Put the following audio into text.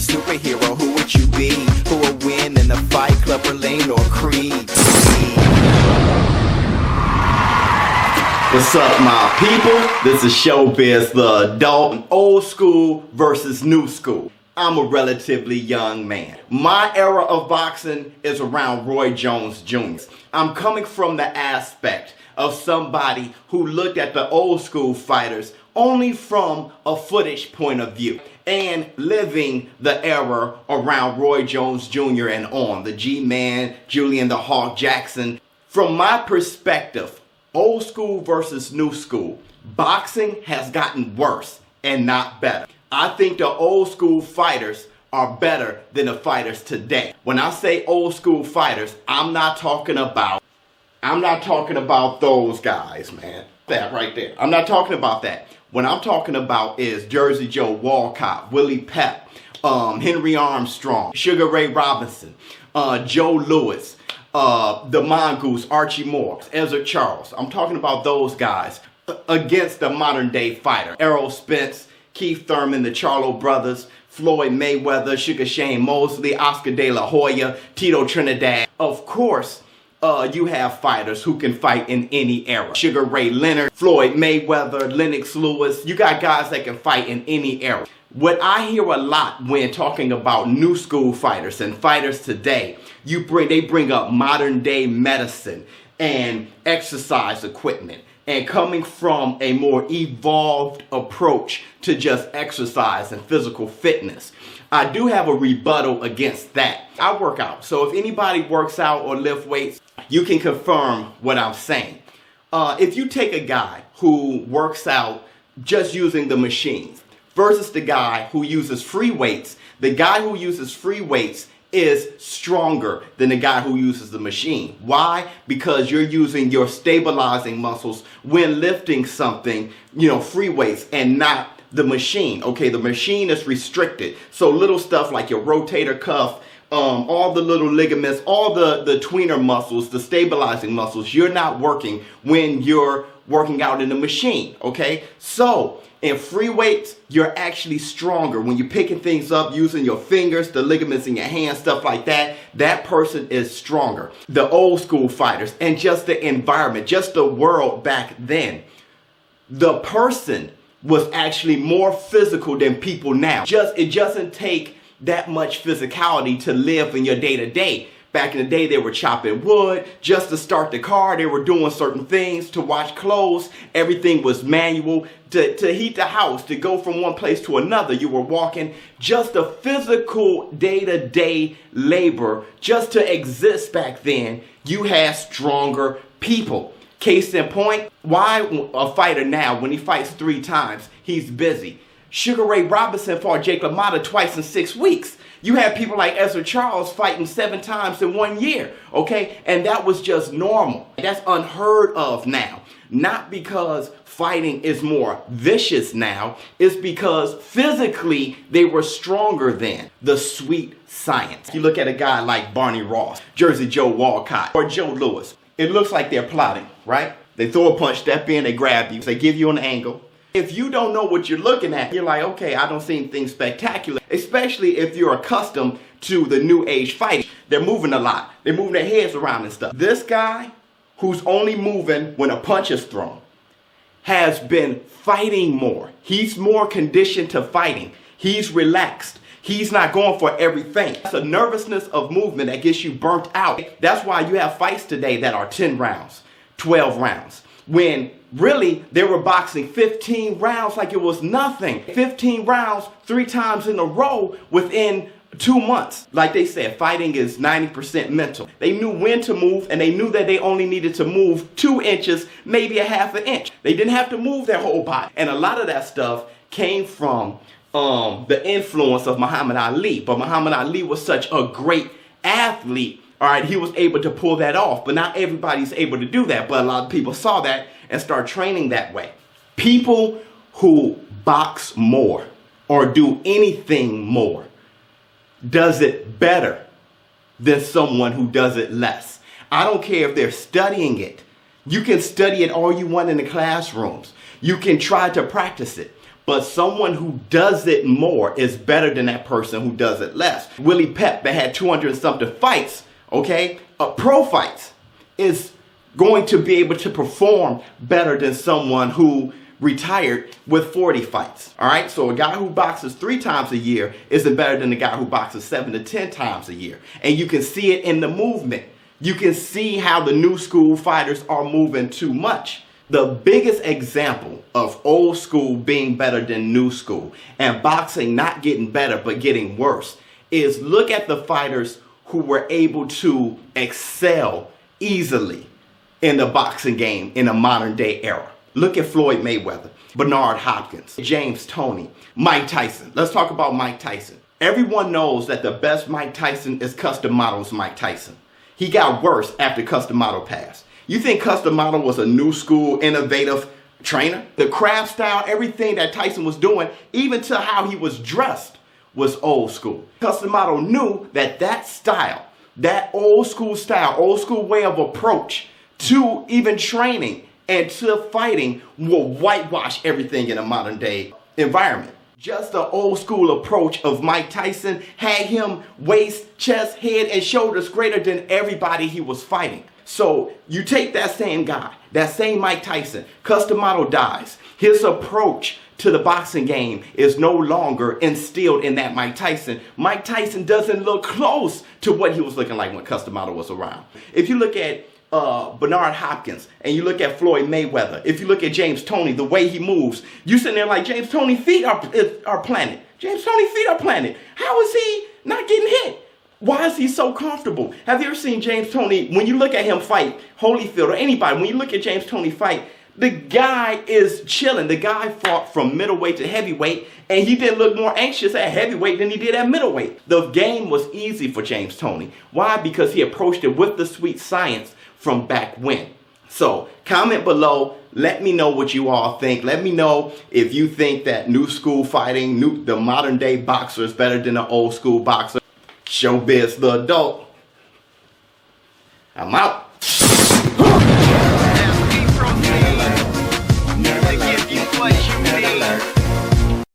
superhero, who would you be? Who would win in a fight, Club or Lane or Creed? What's up, my people? This is ShowBizz, the adult, old school versus new school. I'm a relatively young man. My era of boxing is around Roy Jones Jr. I'm coming from the aspect of somebody who looked at the old school fighters only from a footage point of view and living the era around Roy Jones Jr. and on, the G-Man, Julian the Hawk Jackson. From my perspective, old school versus new school, boxing has gotten worse and not better. I think the old school fighters are better than the fighters today. When I say old school fighters, I'm not talking about those guys, man. That right there. I'm not talking about that. What I'm talking about is Jersey Joe Walcott, Willie Pep, Henry Armstrong, Sugar Ray Robinson, Joe Louis, the Mongoose, Archie Moore, Ezra Charles. I'm talking about those guys against the modern day fighter. Errol Spence, Keith Thurman, the Charlo brothers, Floyd Mayweather, Sugar Shane Mosley, Oscar De La Hoya, Tito Trinidad. Of course, you have fighters who can fight in any era. Sugar Ray Leonard, Floyd Mayweather, Lennox Lewis. You got guys that can fight in any era. What I hear a lot when talking about new school fighters and fighters today, they bring up modern day medicine and exercise equipment and coming from a more evolved approach to just exercise and physical fitness. I do have a rebuttal against that. I work out, so if anybody works out or lift weights, you can confirm what I'm saying. If you take a guy who works out just using the machines versus the guy who uses free weights, the guy who uses free weights is stronger than the guy who uses the machine. Why? Because you're using your stabilizing muscles when lifting something, free weights, and not the machine. Okay, the machine is restricted. So little stuff like your rotator cuff, all the little ligaments, all the tweener muscles, the stabilizing muscles, you're not working when you're working out in the machine. Okay, so in free weights, you're actually stronger. When you're picking things up using your fingers, the ligaments in your hands, stuff like that, that person is stronger. The old school fighters and just the environment, just the world back then, the person was actually more physical than people now. It doesn't take that much physicality to live in your day-to-day. Back in the day, they were chopping wood just to start the car. They were doing certain things to wash clothes. Everything was manual. To heat the house, to go from one place to another, you were walking. Just the physical day-to-day labor, just to exist back then, you had stronger people. Case in point, why a fighter now, when he fights 3 times, he's busy? Sugar Ray Robinson fought Jake LaMotta twice in 6 weeks. You had people like Ezra Charles fighting 7 times in 1 year, okay? And that was just normal. That's unheard of now. Not because fighting is more vicious now, it's because physically they were stronger then. The sweet science. You look at a guy like Barney Ross, Jersey Joe Walcott, or Joe Louis. It looks like they're plotting, right? They throw a punch, step in, they grab you, they give you an angle. If you don't know what you're looking at, you're like, okay, I don't see anything spectacular, especially if you're accustomed to the new age fighting. They're moving a lot. They're moving their heads around and stuff. This guy, who's only moving when a punch is thrown, has been fighting more. He's more conditioned to fighting. He's relaxed. He's not going for everything. It's a nervousness of movement that gets you burnt out. That's why you have fights today that are 10 rounds, 12 rounds. When really they were boxing 15 rounds like it was nothing. 15 rounds 3 times in a row within 2 months. Like they said, fighting is 90% mental. They knew when to move, and they knew that they only needed to move 2 inches, maybe a half an inch. They didn't have to move their whole body. And a lot of that stuff came from the influence of Muhammad Ali. But Muhammad Ali was such a great athlete, all right, he was able to pull that off. But not everybody's able to do that. But a lot of people saw that and start training that way. People who box more or do anything more does it better than someone who does it less. I don't care if they're studying it. You can study it all you want in the classrooms. You can try to practice it. But someone who does it more is better than that person who does it less. Willie Pep, that had 200 and something fights, okay, pro fights, is going to be able to perform better than someone who retired with 40 fights. All right, so a guy who boxes 3 times a year isn't better than a guy who boxes 7 to 10 times a year. And you can see it in the movement. You can see how the new school fighters are moving too much. The biggest example of old school being better than new school and boxing not getting better but getting worse is look at the fighters who were able to excel easily in the boxing game in a modern day era. Look at Floyd Mayweather, Bernard Hopkins, James Toney, Mike Tyson. Let's talk about Mike Tyson. Everyone knows that the best Mike Tyson is Custom Model's Mike Tyson. He got worse after Custom Model passed. You think Custom Model was a new school, innovative trainer? The craft style, everything that Tyson was doing, even to how he was dressed, was old school. Custom Model knew that that style, that old school style, old school way of approach to even training and to fighting will whitewash everything in a modern day environment. Just the old school approach of Mike Tyson had him waist, chest, head, and shoulders greater than everybody he was fighting. So you take that same guy, that same Mike Tyson, Custom Model dies. His approach to the boxing game is no longer instilled in that Mike Tyson. Mike Tyson doesn't look close to what he was looking like when Custom Model was around. If you look at Bernard Hopkins and you look at Floyd Mayweather, if you look at James Toney, the way he moves, you sitting there like, James Toney feet are planted. James Toney feet are planted. How is he not getting hit? Why is he so comfortable? Have you ever seen James Toney, when you look at him fight, Holyfield or anybody, when you look at James Toney fight, the guy is chilling. The guy fought from middleweight to heavyweight, and he didn't look more anxious at heavyweight than he did at middleweight. The game was easy for James Toney. Why? Because he approached it with the sweet science from back when. So comment below. Let me know what you all think. Let me know if you think that new school fighting, the modern day boxer is better than the old school boxer. ShowBizz the adult. I'm out.